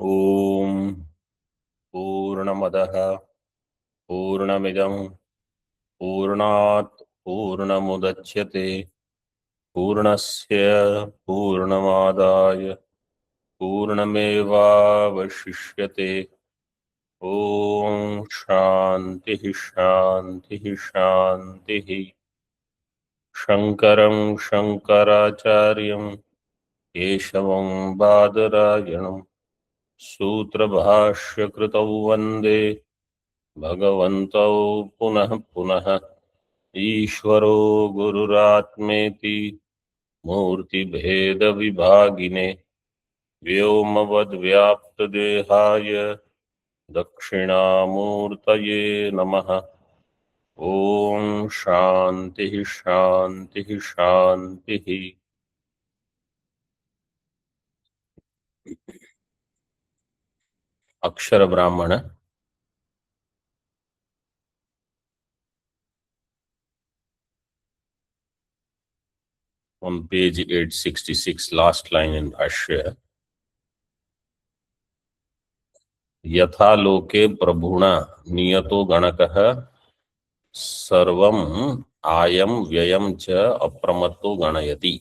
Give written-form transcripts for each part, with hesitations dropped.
ओम पूर्णमदः पूर्णमिदं पूर्णात् पूर्णमुदच्यते पूर्णस्य पूर्णमादाय पूर्णमेवावशिष्यते। ओम शांति शांति शांति। शंकरं शंकराचार्यं केशवं बादरायणं सूत्रभाष्यकृतौ वन्दे भगवन्तौ पुनः पुनः। ईश्वरो गुरुरात्मेति मूर्तिभेदविभागिने व्योमवद्व्याप्तदेहाय दक्षिणामूर्तये नमः। ओम शांति शांति शांति। अक्षर ब्राह्मण on page 866 last line in भाष्य। यथा लोके प्रभुणा नियतो गणकः सर्वम् आयं व्ययं च अप्रमत्तो गणयति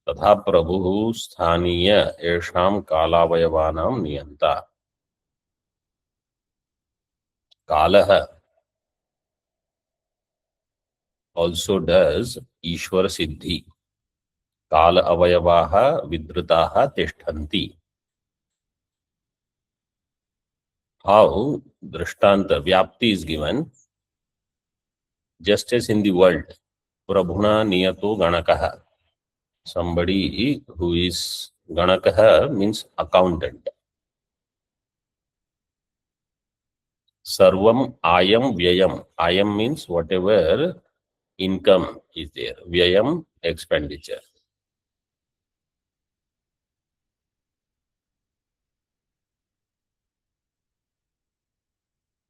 तथा प्रभुः स्थानीय येषां कालावयवानां नियंता। कालः also does ईश्वर सिद्धि। काल अवयवाः विधृताः तिष्ठन्ति। How दृष्टांत व्याप्ति is given just as in the world प्रभुना नियतो गणकः, somebody who is गणकः means accountant। सर्वम आयम व्ययम, आयम means whatever income is there, व्ययम expenditure।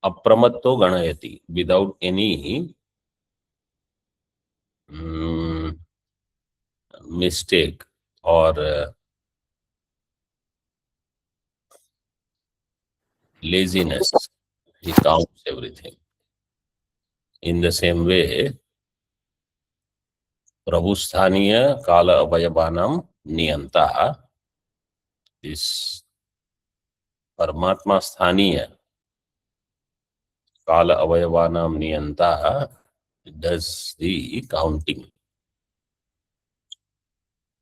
अप्रमत्तो गणयति without any mistake or laziness, he counts everything। in the same way प्रभु स्थानीय काल अवयवानां नियंता, इस परमात्मा स्थानीय काल अवयवानां नियंता does the counting।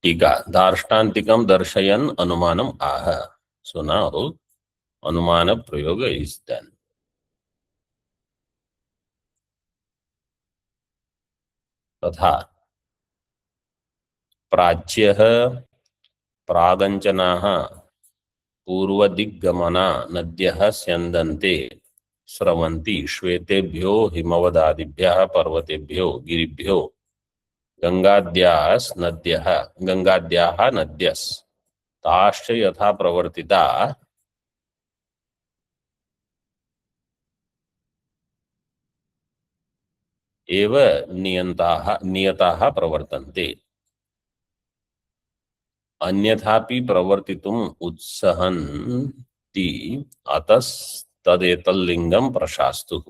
टीका दार्ष्टान्तिकं दर्शयन् अनुमानम् आह। so now अनुमान प्रयोग is done। तथा प्राच्यः प्रागञ्चनाः पूर्वदिग्गमना नद्यः स्यन्दन्ते स्रवन्ति श्वेतेभ्यो हिमवदादिभ्यः पर्वतेभ्यो गिरिभ्यो गंगाद्याः नद्यस् ताश्च यथा प्रवर्तिता एव नियताः प्रवर्तन्ते। अन्यथापि प्रवर्तितुम् उत्सहन्ति अतस्तदेतल्लिङ्गं प्रशास्तुः।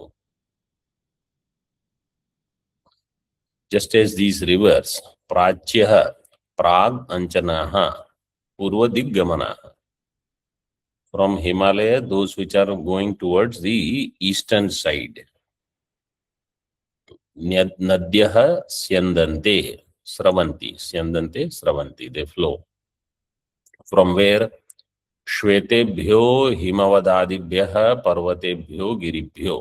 just as these rivers प्राच्यः Prague अंचनाः पूर्वदिग्गमनाः, from Himalaya those which are going towards the eastern side, नद्यः स्यन्दन्ते स्रवन्ति they flow from where श्वेतेभ्यो हिमवदादिभ्यः पर्वतेभ्यो गिरिभ्यो।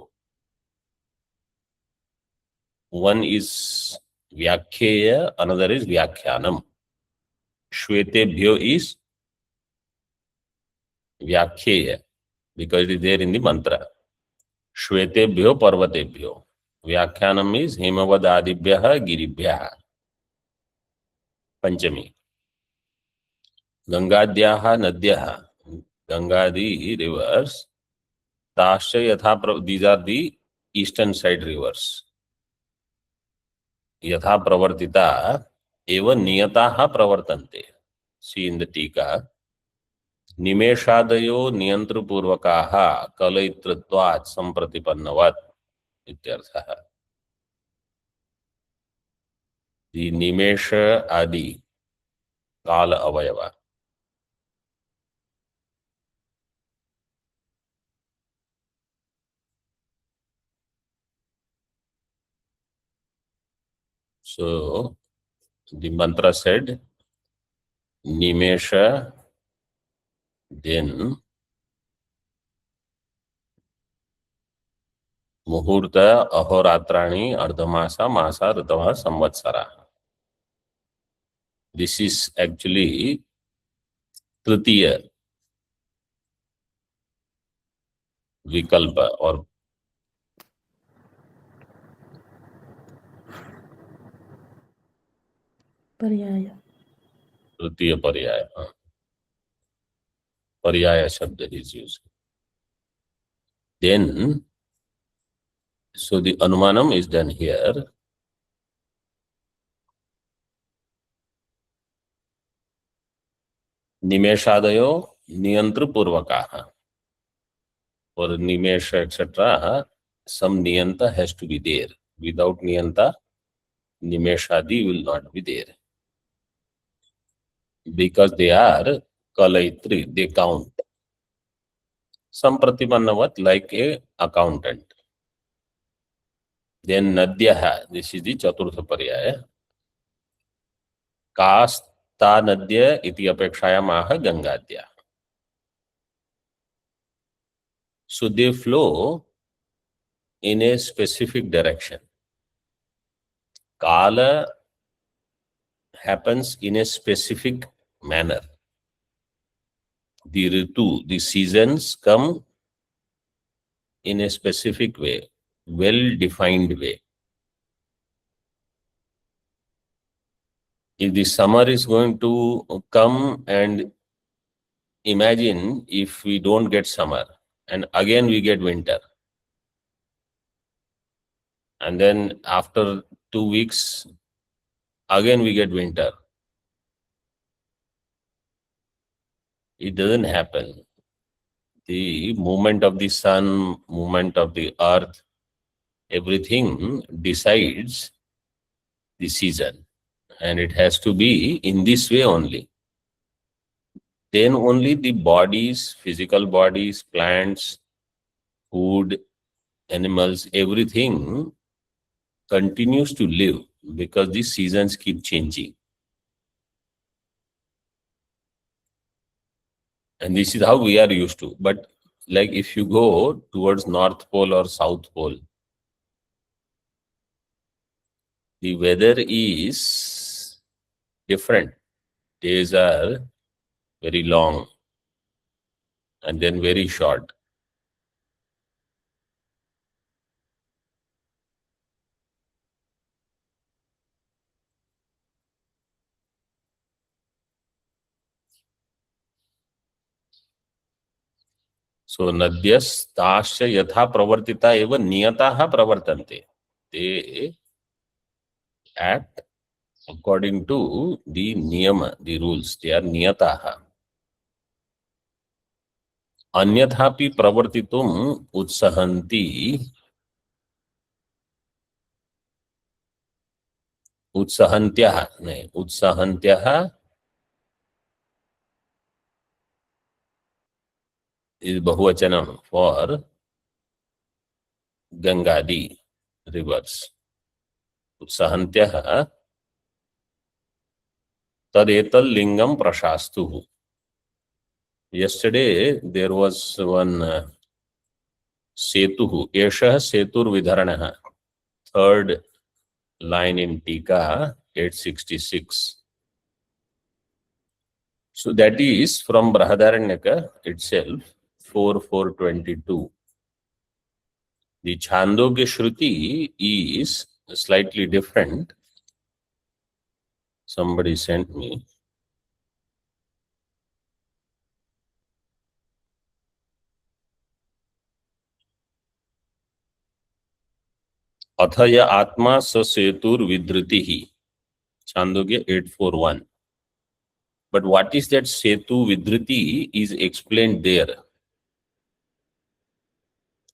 one is व्याख्येय, another is व्याख्यानम। श्वेतेभ्यो is व्याख्येय because it is there in the mantra। श्वेतेभ्यो पर्वतेभ्यो, व्याख्यानम is हिमवदादिभ्यः गिरिभ्यः। पंचमी गंगाद्याः नद्यः, गंगादि rivers ताश्च यथा these are the eastern side rivers, यथा प्रवर्तिता एव नियताः प्रवर्तन्ते। see in the टीका निमेषादयो नियंत्रपूर्वकाः कलयितृत्वात् संप्रतिपन्नवत् इत्यर्थः। दी निमेष आदि काल अवयव, so the mantra said nimesha, then मुहूर्त, अहोरात्राणि, अर्धमासा, मासा, ऋतवः, संवत्सरा. This is actually तृतीय विकल्प और पर्याय, तृतीय पर्याय, पर्याय शब्द is used. Then, so the anumanam is done here. निमेषादयो नियंत्र पूर्वकाः. For nimesha etc., some niyanta has to be there. Without niyanta, nimeshadi will not be there. Because they are kalaitri, they count. Sampratipannavat, like a accountant. Then nadyaha, this is the chaturtha paryaya. कास्ता नद्य इति अपेक्षायामाह गंगाद्या. So they flow in a specific direction. Kala happens in a specific manner. The ritu, the seasons come in a specific way, well-defined way. If the summer is going to come, and imagine if we don't get summer and again we get winter, and then after 2 weeks again we get winter. It doesn't happen. The movement of the sun, movement of the earth, everything decides the season, and it has to be in this way only. Then only the bodies, physical bodies, plants, food, animals, everything continues to live, because the seasons keep changing. And this is how we are used to. But like if you go towards North Pole or South Pole, the weather is different. Days are very long and then very short. So nadyastasya yatha pravartita eva niyataha pravartante. They act according to the niyama, the rules. They are niyataha. अन्यथापि प्रवर्तितुम् उत्सहन्ति, उत्सहन्त्यः नहीं, उत्सहन्त्यः is बहुवचनम for Gangadi rivers. उत्सहन्त्यः तदेतल lingam प्रशास्तुः. Yesterday there was one setuh, एषः सेतुर्विधरणः, third line in Tika 866. So that is from Brahadaranyaka itself, 4:422. The Chandogya Shruti is slightly different. Somebody sent me. अथय आत्मा स सेतुर्विधृतिः, Chandogya 8:4:1. But what is that Setu Vidriti is explained there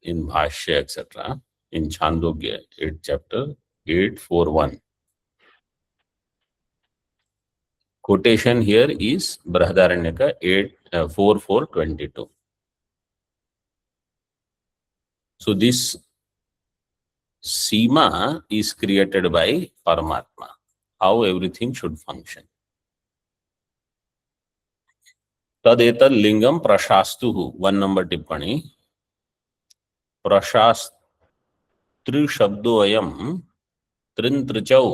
in Bhashya, etc. in Chandogya, 8th chapter, 841. Quotation here is Brahadaranyaka 4:422. So this Sima is created by Paramatma, how everything should function. Tadetal lingam prashastuhu, 1 number tippani. प्रशास्त्र शब्दोऽयं त्रिंत्रिचौ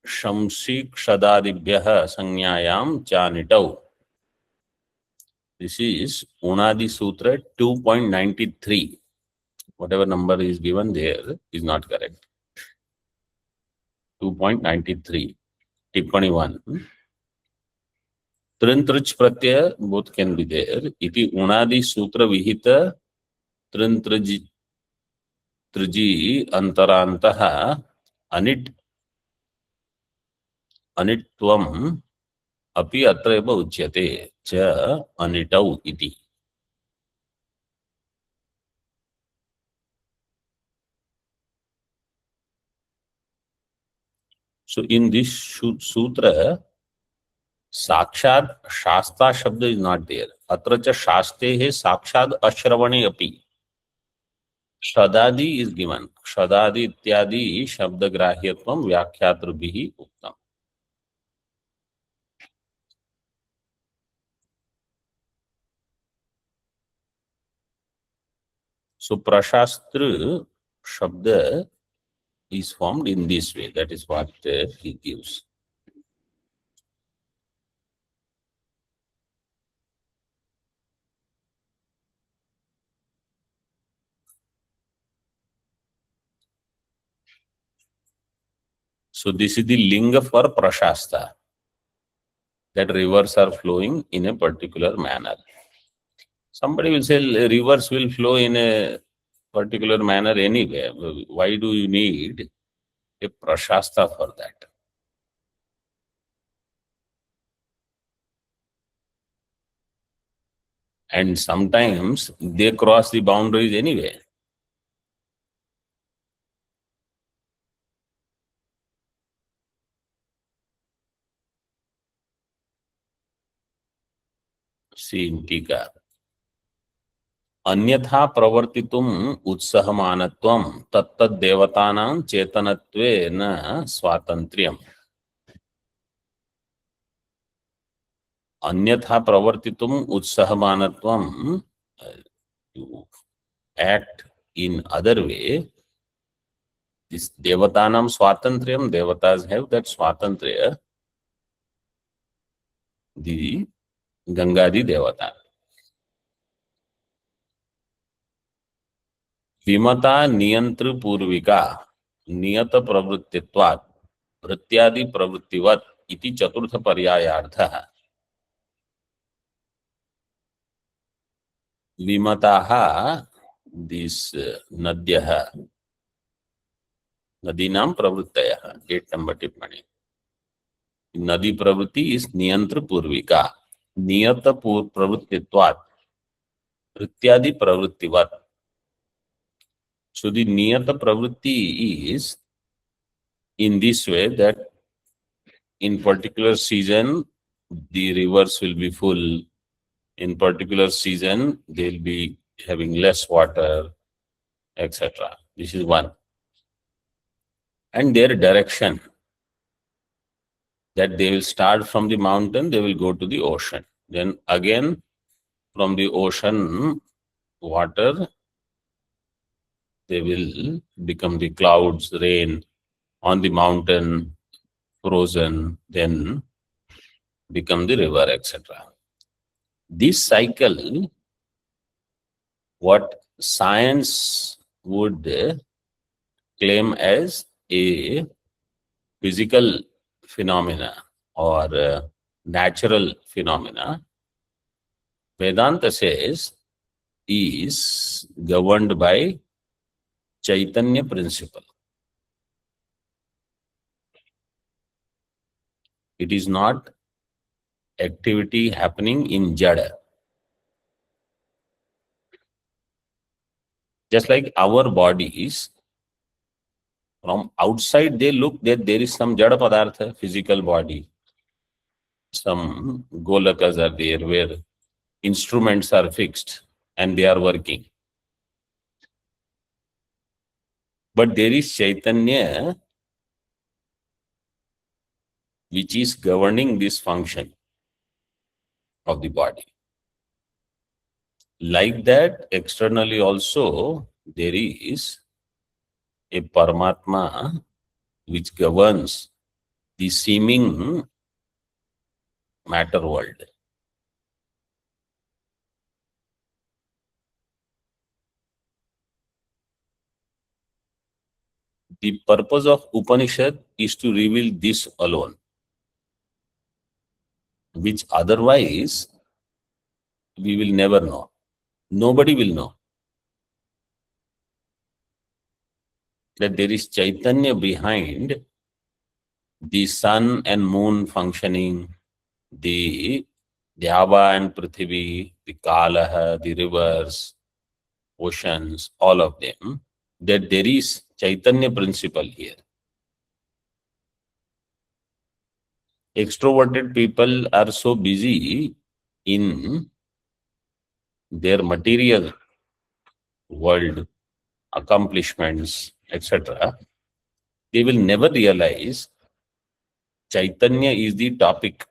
शंसी क्षदादिभ्यः संज्ञायां चानिटौ. This is Unadi Sutra 2.93. Whatever number is given there is not correct. 2.93. Tippani 1. Trintrich pratyaya, both can be there. Iti Unadi Sutra Vihita Trintriji Antarantaha अनिट्वम अपि अत्र एव उच्यते च अनिटौ इति. So in this sutra, साक्षात शास्ता शब्द is not there. अत्र च शास्ते है साक्षात अश्रवणे अपि. शदादि is given. शदादि इत्यादि शब्द ग्राह्यत्वम व्याख्यातृभिः उक्तम. So prashastra shabda is formed in this way. That is what he gives. So this is the linga for prashasta, that rivers are flowing in a particular manner. Somebody will say rivers will flow in a particular manner anyway. Why do you need a prashasta for that? And sometimes they cross the boundaries anyway. See in Tika. अन्यथा प्रवर्तितुम उत्साहमानत्वम तत्तद् देवतानां चेतनत्वेन स्वातंत्र्यम्. अन्यथा प्रवर्तितुम उत्साहमानत्वम, to act in other way. This devatanam swatantriyam, devatas have that swatantriya, the Gangadi devata. विमता नियंत्र Poorvika नियत प्रवृत्तित्वात् वृत्त्यादि प्रवृत्तिवत् इति चतुर्थ पर्यायार्थः. विमताः, this नद्यः, नदीनां प्रवृत्तयः, 8 number टिप्पणी. नदी प्रवृत्ति इस नियंत्र पूर्विका नियत प्रवृत्तित्वात् वृत्त्यादि प्रवृत्तिवत्. So the niyata pravritti is in this way that in particular season the rivers will be full, in particular season they'll be having less water, etc. This is one. And their direction, that they will start from the mountain, they will go to the ocean. Then again from the ocean water, they will become the clouds, rain, on the mountain, frozen, then become the river, etc. This cycle, what science would claim as a physical phenomena or natural phenomena, Vedanta says is governed by Chaitanya principle. It is not activity happening in Jada. Just like our bodies, from outside they look that there is some Jada Padartha, physical body. Some Golakas are there where instruments are fixed and they are working. But there is Chaitanya which is governing this function of the body. Like that, externally also, there is a Paramatma which governs the seeming matter world. The purpose of Upanishad is to reveal this alone, which otherwise we will never know. Nobody will know that there is Chaitanya behind the sun and moon functioning, the Dhyava and Prithvi, the Kalaha, the rivers, oceans, all of them, that there is Chaitanya principle here. Extroverted people are so busy in their material world, accomplishments, etc. They will never realize Chaitanya is the topic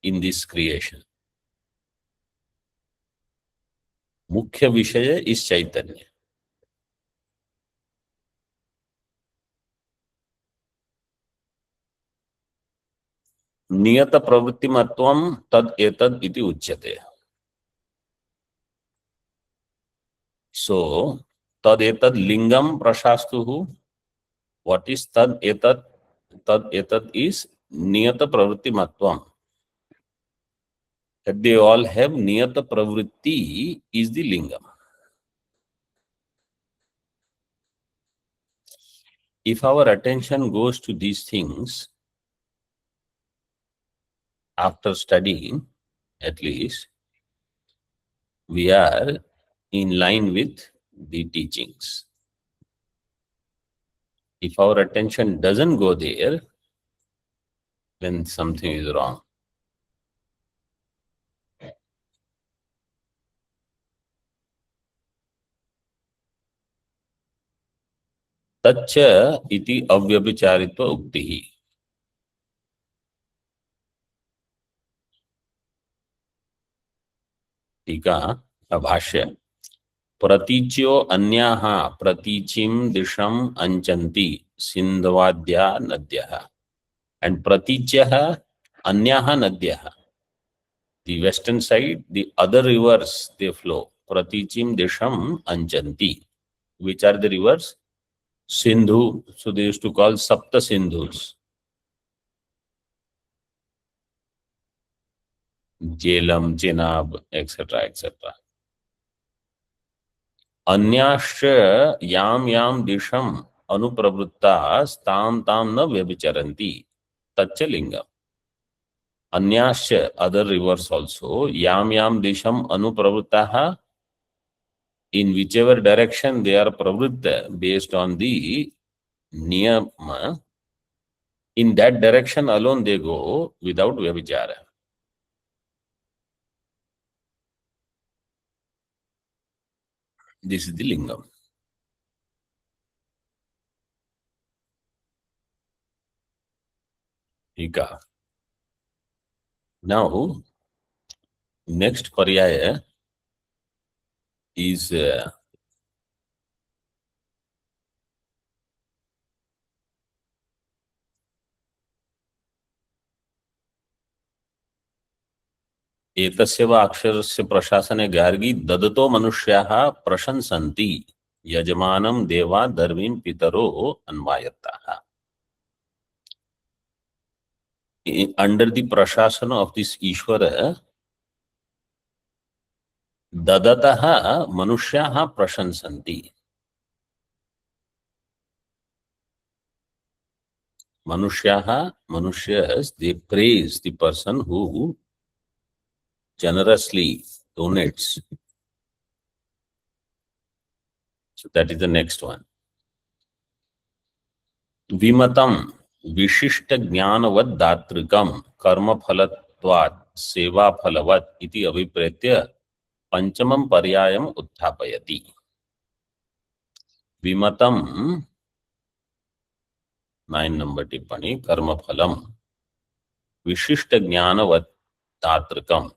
in this creation. Mukhya Vishaya is Chaitanya. नियत प्रवृत्तिमत्वम तद एतद इति उच्यते. So tad etad lingam prashastuhu. What is tad etad? Tad etad is niyata pravrittimatvam. That they all have niyata pravritti is the lingam. If our attention goes to these things, after studying, at least, we are in line with the teachings. If our attention doesn't go there, then something is wrong. तच्च इति अव्यभिचारित्व उक्तिः. टीका भाष्य. प्रतीच्यो अन्याः प्रतीचिं दिशम अंचन्ति सिन्धवाद्या नद्यः. And pratichyah अन्याः नद्यः. The western side, the other rivers, they flow. Pratichim disham anchanti. Which are the rivers? Sindhu. So they used to call Sapta Sindhus. Jhelum, Chenab, etc. etc. Anyascha yam yam disham anupravrittas tam tam na vyabhicharanti. Tacha lingam. Anyascha, other rivers also, yam yam disham anupravrittaha, in whichever direction they are pravritta based on the niyama, in that direction alone they go without vyabhichara. This is the lingam. Ika. Now, next paryaya is एतस्य वा अक्षरस्य प्रशासने गार्गी ददतो मनुष्याः प्रशंसन्ति यजमानं देवा दर्वीं पितरो अन्वायताः. Under the prashasana of this Ishvara, dadataha manushyaha prashansanti. Manushas, they praise the person who generously donates. So that is the next one. Vimatam Vishishta Jnanavad Datrikam Karma Phalatvat Seva Phalavat iti Abhipretya Panchamam Paryayam Utthapayati. Vimatam 9 number tippani Karma Phalam Vishishta Jnanavad Datrikam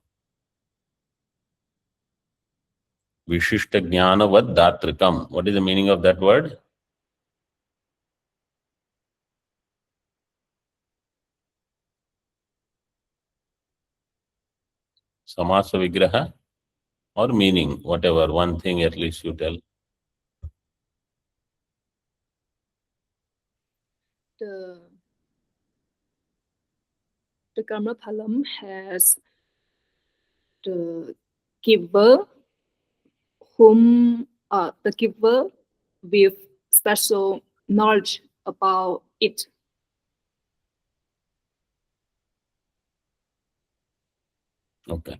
Vishishta Jnanavad Datrikam. What is the meaning of that word? Samasa Vigraha or meaning, whatever, one thing at least you tell. The Karma Phalam has the giver the giver with special knowledge about it. Okay.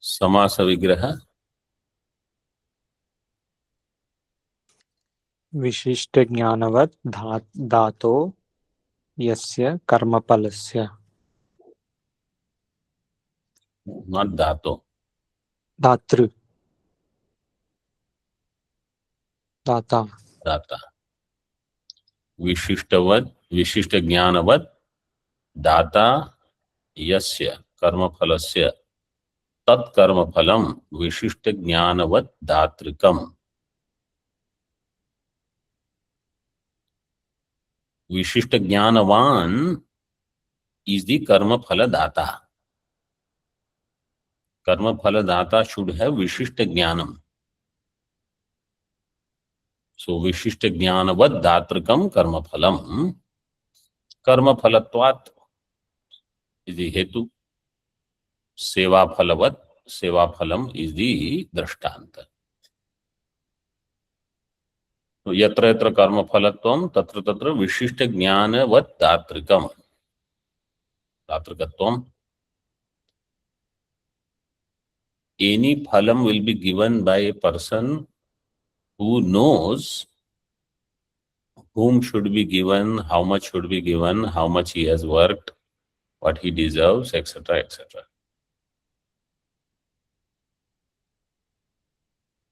Samasa Vigraha. विशिष्ट ज्ञानवत् धातो यस्य कर्मफलस्य. Not Dhato. धातृ दाता. Data. Vishishtavad, Vishishta Jnanavad, Data Yasya Karma Phalasya Tat Karma Phalam Vishishta Jnanavad Datrikam. Vishishta Jnanavan is the Karma Phala Data. Karma Phala Data should have Vishishta Jnanam. So Vishishta Jnanavad Datrikam Karma Phalam. Karma Phalatvat is the Hetu. Seva Phalavat, Seva Phalam is the Drashtanta. So yatra yatra karma phalatvam tatra tatra Vishishta Jnanavat Datrikam. Datrikatvam. Any phalam will be given by a person who knows whom should be given, how much should be given, how much he has worked, what he deserves, etc., etc.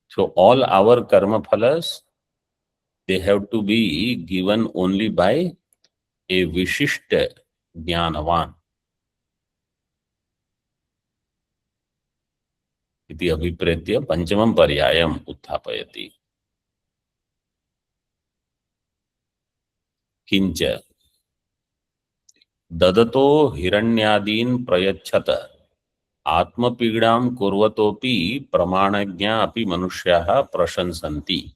So all our karma phalas, they have to be given only by a Vishishta Jnanavan. Iti abhipretya panchamam paryayam utthapayati. Kincha dadato hiranyadin prayachata atmapidam kurvatopi pramanagnya api manushyaha prashansanti.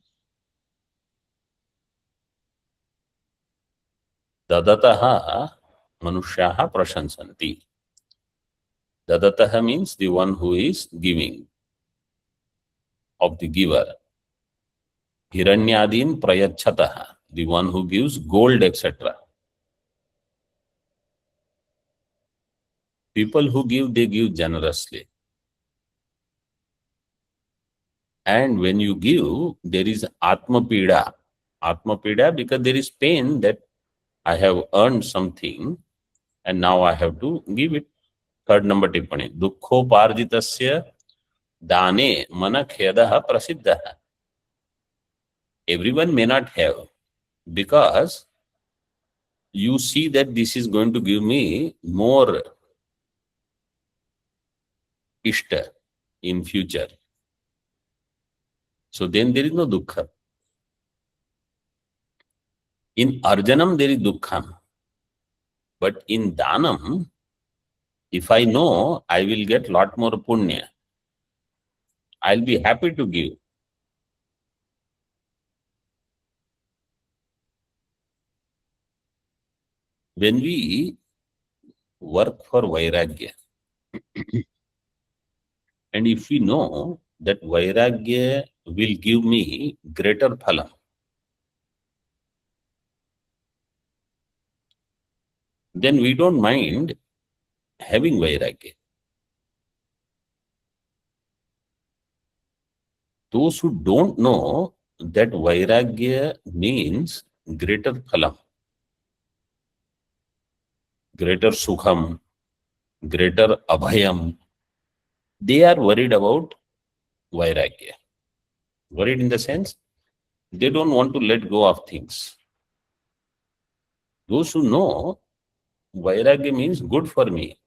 Dadataha manushyaha prashansanti. Dadataha means the one who is giving, of the giver. Hiranyadin prayachataha, the one who gives gold, etc. People who give, they give generously. And when you give, there is atmapida. Atmapida because there is pain that I have earned something and now I have to give it. Third number tippani. Dukkho parjitasya dane mana khyedaha prasiddhaha. Everyone may not have, because you see that this is going to give me more ishta in future. So then there is no dukkha. In arjanam there is dukkham. But in dhanam, if I know I will get lot more punya, I'll be happy to give. When we work for Vairagya, and if we know that Vairagya will give me greater phalam, then we don't mind having vairagya. Those who don't know that vairagya means greater phalam, greater sukham, greater abhayam, they are worried about vairagya. Worried in the sense they don't want to let go of things. Those who know vairagya means good for me,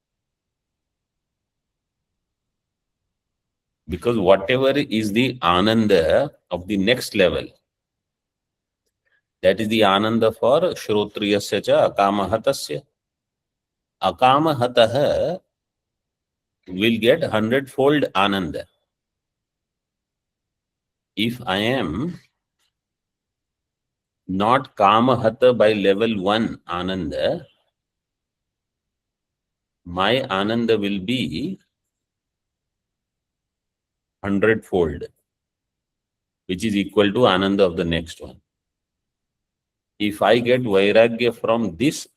because whatever is the ananda of the next level, that is the ananda for shrotriyasya cha akamahatasya. Akamahatah will get 100-fold ananda. If I am not kamahata by level 1 ananda, my ananda will be 100-fold, which is equal to ananda of the next one. If I get vairagya from this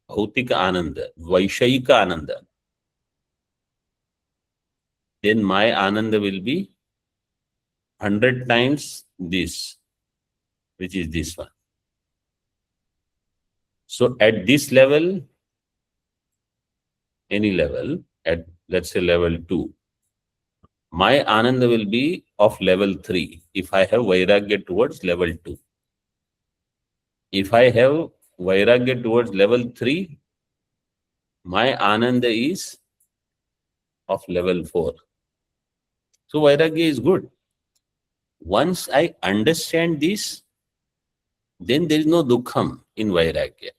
bhautika ananda, vaishayika ananda, then my ananda will be 100 times this, which is this one. So at this level, any level, at let's say level 2, my ananda will be of level 3 if I have vairagya towards level 2. If I have vairagya towards level 3, my ananda is of level 4. So vairagya is good. Once I understand this, then there is no dukkham in vairagya.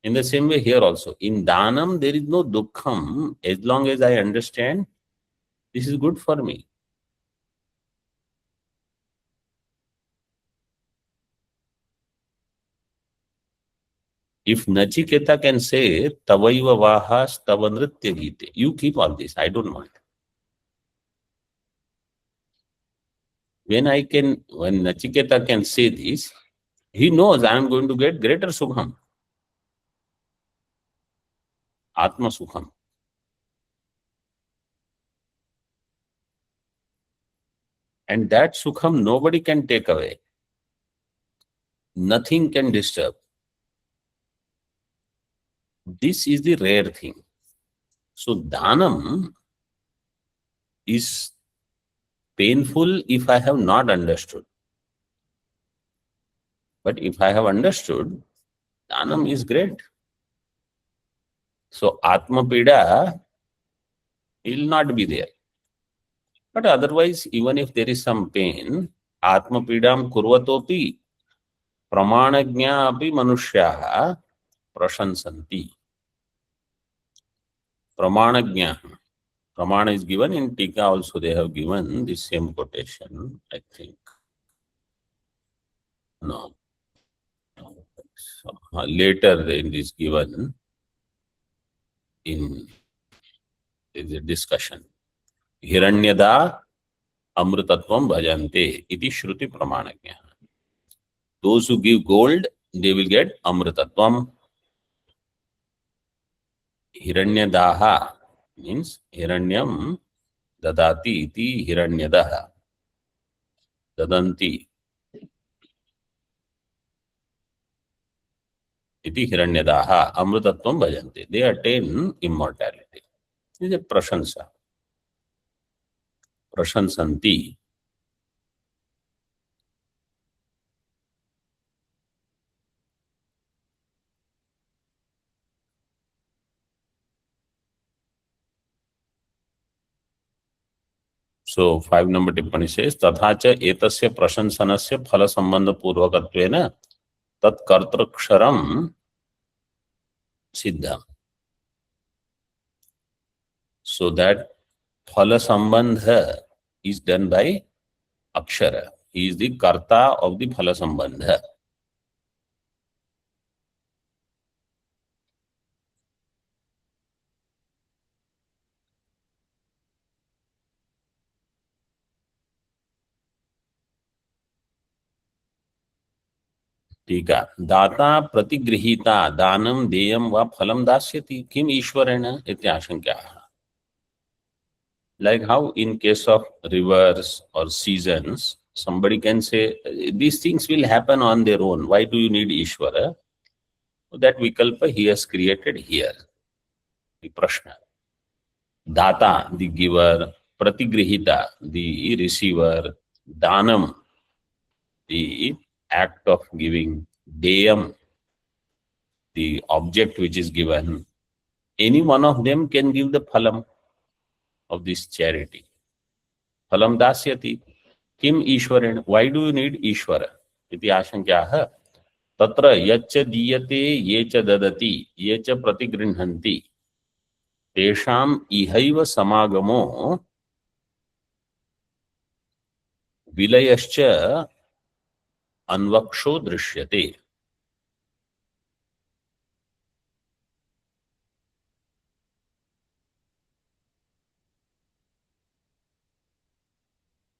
In the same way here also, in dhanam there is no dukkham as long as I understand this is good for me. If Nachiketa can say, Tavaiva Vahas Tava Nritya Gite, you keep all this, I don't want. When Nachiketa can say this, he knows I am going to get greater Sukham, Atma Sukham. And that Sukham nobody can take away. Nothing can disturb. This is the rare thing. So Dhanam is painful if I have not understood. But if I have understood, Dhanam is great. So Atma Pida will not be there. But otherwise, even if there is some pain, Atma Pidam Kurvatopi Pramanagnya api Manushyaha Prashansanti. Pramanagnya. Pramana is given in Tika also, they have given the same quotation, I think. No. So, later in this given in the discussion. Hiranyada Amrutatvam Bhajante iti Shruti Pramanagnya. Those who give gold, they will get Amrutatvam. Hiranyadaha means Hiranyam Dadati iti Hiranyadaha. Dadanti iti Hiranyadaha Amrutatvam Bhajante. They attain immortality. This is a prashansa. Prashansanti. So 5 number tippani says, Tathacha etasya prashansanasya phala sambandha purvakatvena tat kartraksharam siddham. So that phala sambandha is done by akshara. He is the karta of the phala sambandha. टीका दाता प्रतिगृहीता दानं देयं वा फलं दास्यति किम ईश्वरेण इति आशंक्याः. Like how in case of rivers or seasons, somebody can say, these things will happen on their own. Why do you need Ishvara? That Vikalpa he has created here. The Prashna. Data, the giver. Pratigrihita, the receiver. Danam, the act of giving. Deyam, the object which is given. Any one of them can give the phalam of this charity. Phalam dasyati. Kim Ishwareण? Why do you need Ishvara? इति आशंक्याः. तत्र यच्च दीयते ये च ददति ये च प्रतिगृह्णन्ति तेषाम् इहैव समागमो विलयश्च अन्वक्षो दृश्यते.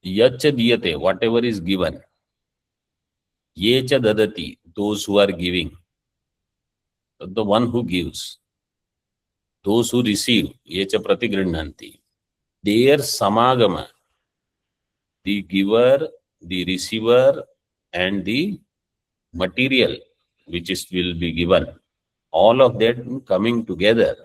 यच्च दीयते, whatever is given. Ye cha dadati, those who are giving. The one who gives. Those who receive. Ye cha pratigrihnanti. Their samagama. The giver, the receiver, and the material which is will be given. All of that coming together.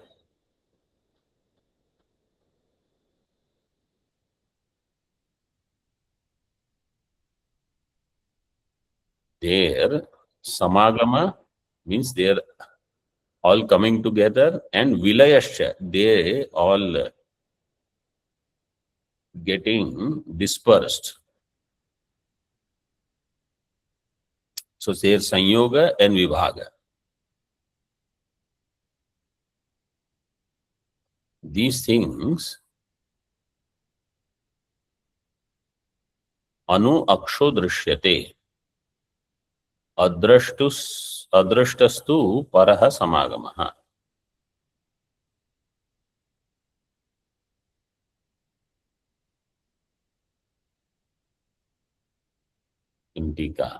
Their samagama means they are all coming together, and vilayascha, they all getting dispersed. So their sanyoga and vibhaga. These things anu aksho drishyate. अदृष्टस्तु परः समागमः. In टीका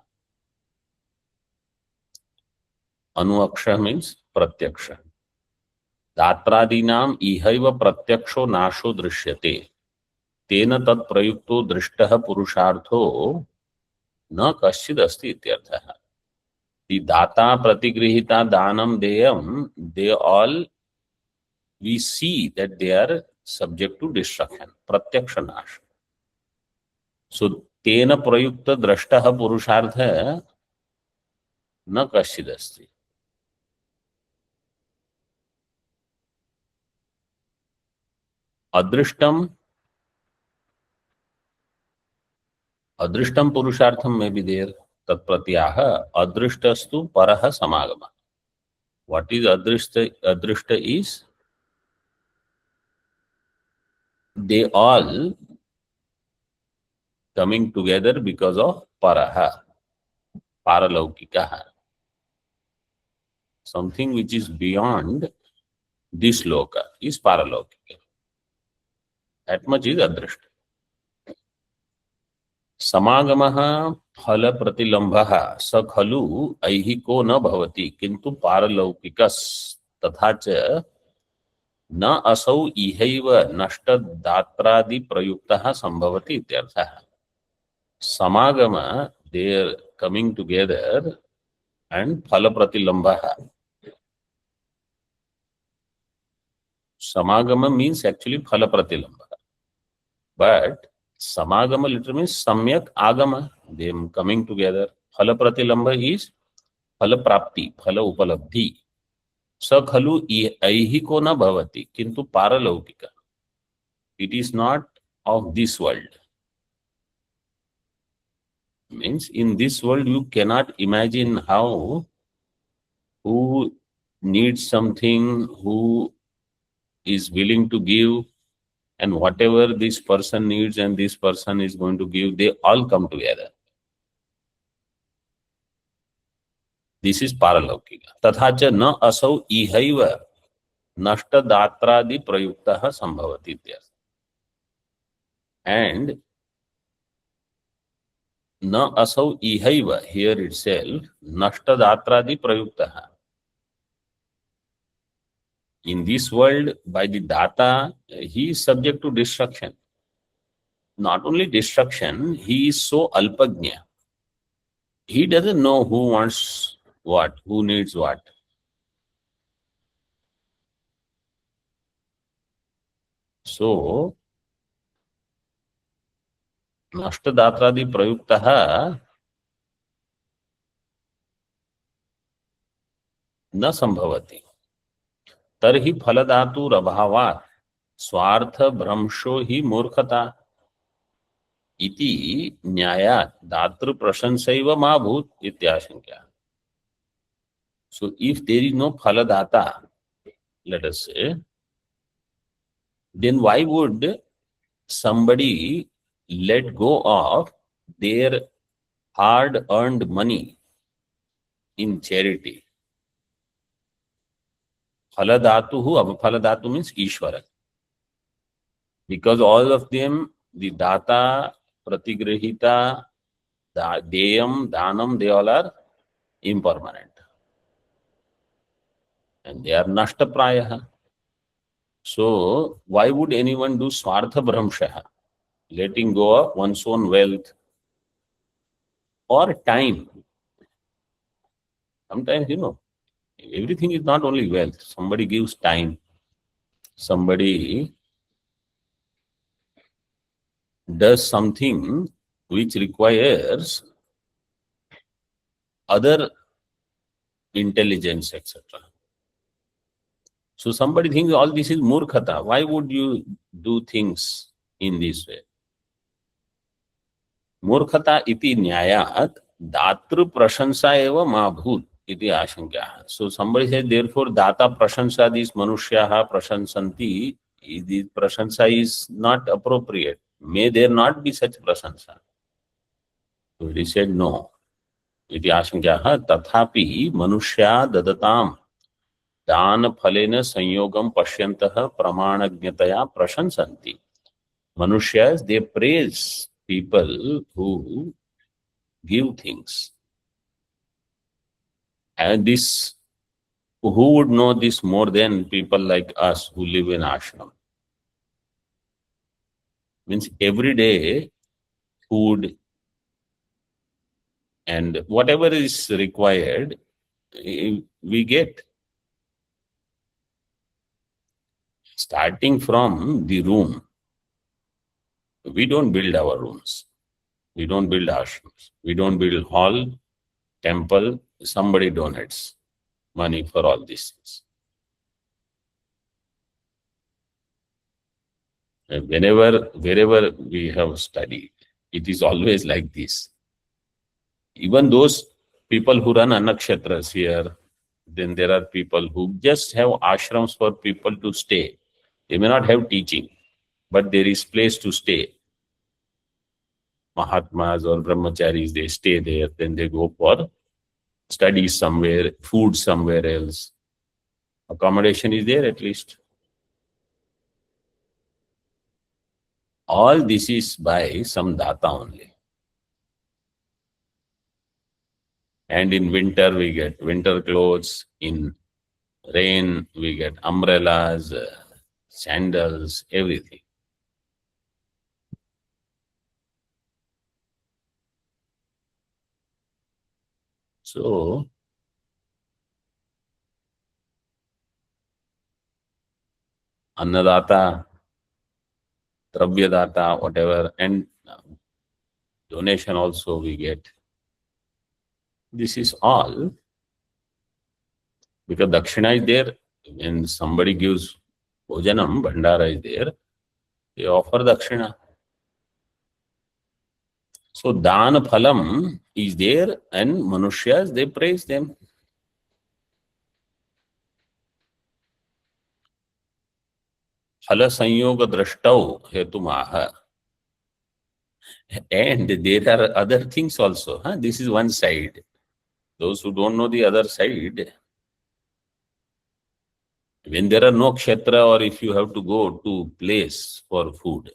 अनुअक्ष means प्रत्यक्ष. दात्रादीनाम् इहैव प्रत्यक्षो नाशो दृश्यते तेन तत् प्रयुक्तो दृष्टः पुरुषार्थो न कश्चित् अस्ति इत्यर्थः. The data, pratigrihita, danam, deyam, they all, we see that they are subject to destruction, pratyaksha nash. So, tena prayukta drashtaha purushartha na kashchid asti. Adrishtam purushartham may be there. Tatpratyaha adrishtastu paraha samagama. What is adrishta? Adrishta is they all coming together because of paraha, paralaukikaha. Something which is beyond this loka is paralaukika. That much is adrishta. समागमः फल प्रतिलंभः स खलु ऐहिको न भवति किंतु पारलौकिकस् तथा च न असौ इहैव नष्ट दात्रादि प्रयुक्तः संभवति इत्यर्थः. समागम they are coming together and फल प्रतिलंभः. समागम means actually फल प्रतिलंभः, but samagama literally means samyak agama, them coming together. Phala pratilamba is phala prapti, phala upalabdhi. Sa khalu aihiko na bhavati, kintu paralaukika. It is not of this world. Means in this world you cannot imagine how who needs something, who is willing to give, and whatever this person needs and this person is going to give, they all come together. This is paralaukika. Tatha cha na asau ihaiva nashta datradi prayuktaha sambhavati. And na asau ihaiva, here itself, nashta datradi prayuktaha. In this world, by the data, he is subject to destruction. Not only destruction, he is so alpagnya. He doesn't know who wants what, who needs what. So, नष्टदात्रादि प्रयुक्तः न संभवति तर्हि फलधातुरभावात् स्वार्थ भ्रंशो हि मूर्खता इति न्यायात् दातृ प्रशंसैव मा भूत् इत्याशंका. So if there is no phaladata, let us say, then why would somebody let go of their hard earned money in charity? Phaladatuhu, Phaladatu means Ishvara. Because all of them, the data, pratigrahita, deyam, danam, they all are impermanent. And they are nashta prayaha. So why would anyone do swartha bhramshaha, letting go of one's own wealth or time? Sometimes, everything is not only wealth. Somebody gives time. Somebody does something which requires other intelligence, etc. So somebody thinks all this is murkhata. Why would you do things in this way? Murkhata iti nyayat datru prashansa eva ma bhut iti ashankya. So somebody says, therefore, data prashansa, these manushyaha prashansanti, the prashansa is not appropriate. May there not be such prashansa. So he said, no. Iti ashankya tathapi manushya dadatam दान फलेन संयोगम पश्यन्तः प्रमाणज्ञतया प्रशंसन्ति. Manushas, they praise people who give things. And this, who would know this more than people like us who live in ashram? Means every day food and whatever is required, we get. Starting from the room, we don't build our rooms. We don't build ashrams. We don't build hall, temple. Somebody donates money for all these things. And wherever we have studied, it is always like this. Even those people who run anakshatras here, then there are people who just have ashrams for people to stay. They may not have teaching, but there is place to stay. Mahatmas or brahmacharis, they stay there, then they go for studies somewhere, food somewhere else. Accommodation is there at least. All this is by some data only. And in winter, we get winter clothes. In rain, we get umbrellas, sandals, everything. So, annadata, dravyadata, whatever, and donation also we get. This is all because dakshina is there. When somebody gives bhojanam, bhandara is there, they offer dakshina. So dana phalam is there and manushas, they praise them. Phala sanyoga drashtau hetumaha. And there are other things also. This is one side. Those who don't know the other side, when there are no kshetra or if you have to go to place for food,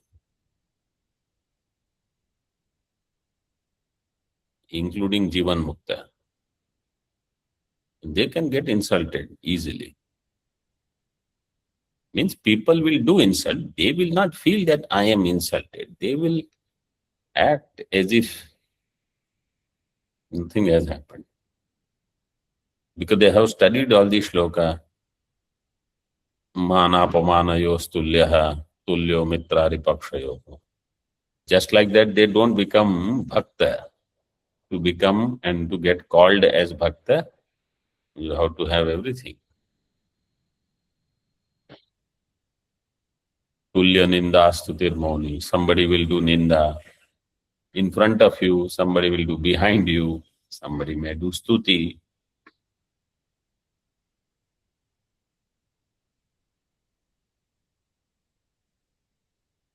including Jivan Mukta, they can get insulted easily. Means people will do insult. They will not feel that I am insulted. They will act as if nothing has happened. Because they have studied all the shloka. Manapamanayo stulyaha tulyo mitrari pakshayo. Just like that, they don't become bhakta. To become and to get called as bhakta, you have to have everything. Tulya ninda stutir mauni. Somebody will do ninda in front of you, somebody will do behind you, somebody may do stuti.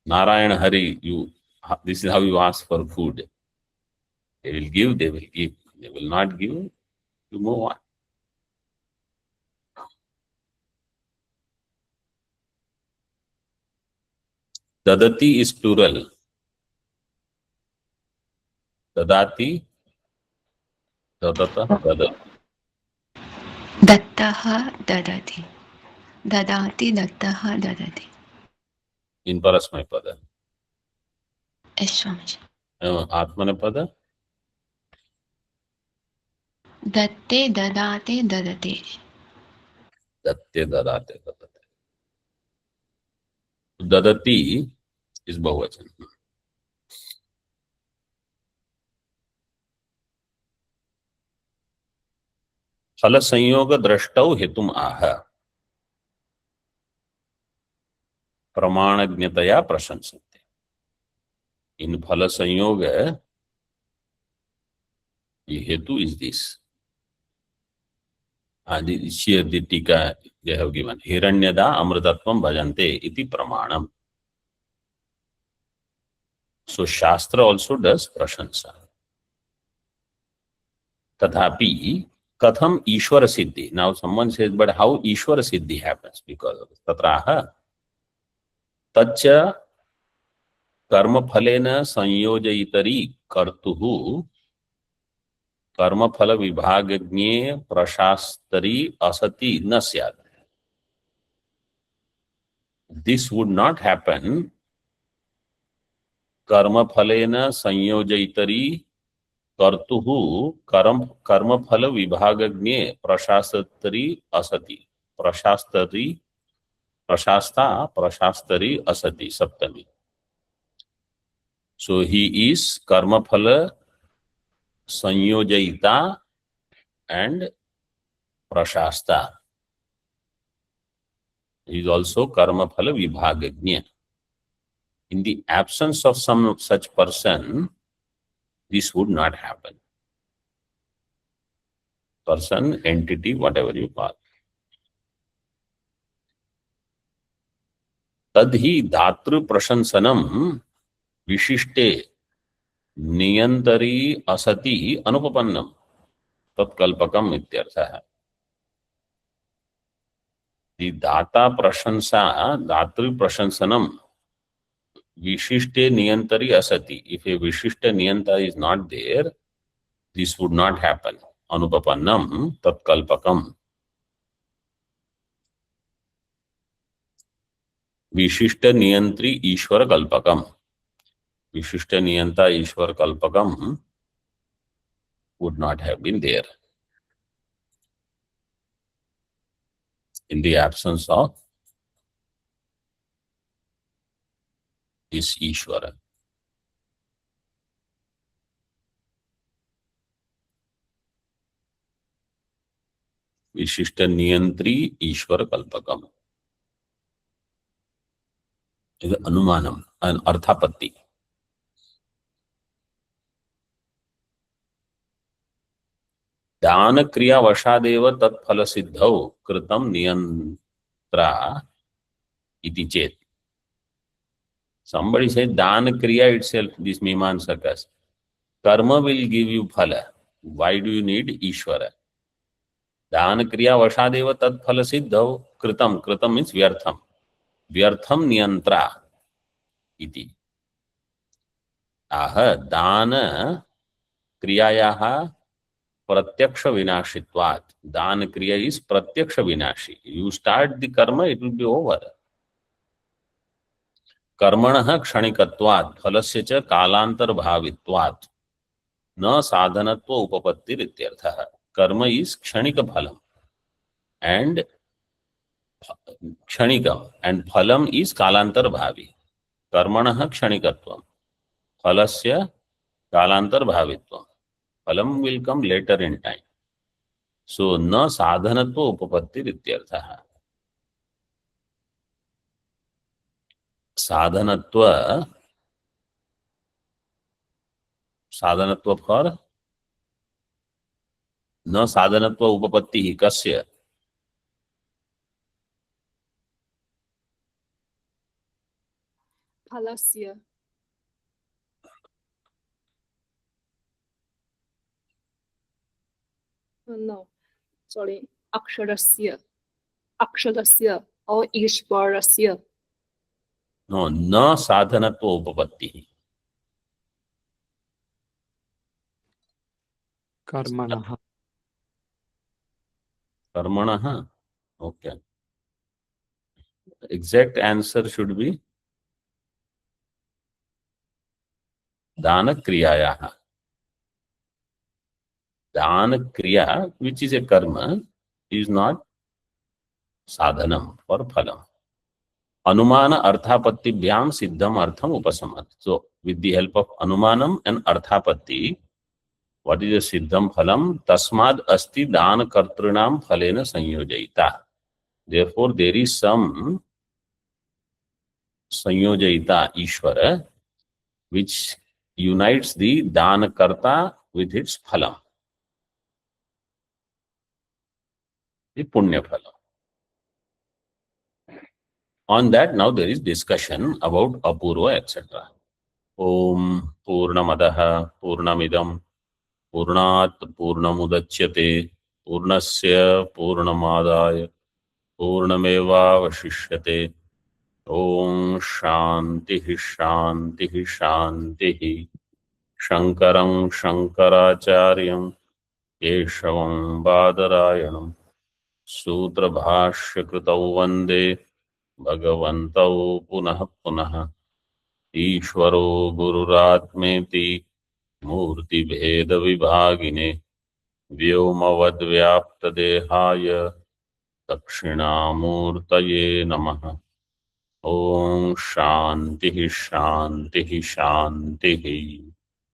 Narayana Hari, this is how you ask for food. They will give, they will give. They will not give, you move on. Dadati is plural. Dadati, dadata, dadati. Dattaha dadati. Dadati dattaha dadati. In Parasmaipada. Yes, Swamiji. Atmanapada. Datte dadate dadate. Datte, dadate, dadate. Dadati is Bahuvachan. फल संयोग द्रष्टौ हेतुम आह प्रमाणज्ञतया प्रशंसते. इन फल संयोग ये हेतु is this. आदि टीका they have given. Hiranyada amritatvam bhajante iti pramanam. So Shastra also does prashansa. Tathapi katham Ishvara Siddhi. Now someone says, but how Ishvara Siddhi happens? Because of tatraha tacha karma phalena sanyojayitari kartuhu karma phala vibhagagnya prashastari asati na syad. This would not happen. Karma phalena sanyojayitari kartuhu karma phala vibhagagnya prashastari asati. Prashastari asati saptami. So he is karma phala sanyojayita and prashasta. He is also karma phala vibhagagnya. In the absence of some such person, this would not happen. Person, entity, whatever you call. Tadhi dhatru prashansanam vishishte niyantari asati anupapannam tatkalpakam ityartha. The data prashansa, dhatru prashansanam vishishte niyantari asati. If a vishishta niyanta is not there, this would not happen. Anupapannam tatkalpakam. Vishishta niyantri Ishvara kalpakam. Vishishta niyanta Ishvara kalpakam would not have been there in the absence of this Ishvara. Vishishta niyantri Ishvara kalpakam. Is anumanam, an arthapatti. दान क्रिया वशादेव तत्फल सिद्धौ कृतम नियंत्रा इति चेत. Somebody says दान क्रिया itself, this Mimamsakas. Karma will give you phala. Why do you need Ishvara? दान क्रिया वशादेव तत्फल सिद्धौ कृतम. कृतम means vyartham. Vyartham niyantra iti. Aha, dana क्रियायाः प्रत्यक्ष विनाशित्वात्. दान क्रिया is प्रत्यक्ष विनाशी. You start the karma, it will be over. कर्मणः क्षणिकत्वात् फलस्य च कालांतर्भावित्वात् न साधनत्व उपपत्तिरित्यर्थः. कर्म is क्षणिक फलम and क्षणिकम and फलम is कालांतर्भावी. कर्मणः क्षणिकत्वम फलस्य कालांतर्भावित्वम. फलम will come later in time. So न साधनत्व उपपत्तिरित्यर्थः. साधनत्व फॉर न साधनत्व उपपत्ति ही कस्य. Palasya. No, sorry. Aksharasya. Aksharasya or Ishvarasya. No, न साधनत्व उपपत्ति. कर्मणः कर्मणः. Okay. Exact answer should be दान क्रियायाः. दान क्रिया which is a karma is not sadhanam for phalam. अनुमान अर्थापत्तिभ्याम सिद्धम अर्थम उपसमत. So with the help of anumanam and arthapatti, what is a siddham phalam? Tasmad asti dan kartrinam phalena sanyojayita. Therefore there is some sanyojayita Ishvara which unites the dan karta with its phalam, the punya phalam. On that now there is discussion about apurva etc. Om Purnamadaha Purnamidam Purnat Purnamudachyate Purnasya Purnamadaya Purnameva Vashishyate. Om Shanti Shanti Shanti. Shankaram Shankaracharyam Keshavam Badarayanam Sutra Bhashya Kritau Vande Bhagavantau Punah Punah. ईश्वरो गुरुरात्मेति मूर्ति भेद विभागिने व्योमवद्व्याप्त देहाय दक्षिणामूर्तये नमः. ओम शांति शांति शांति.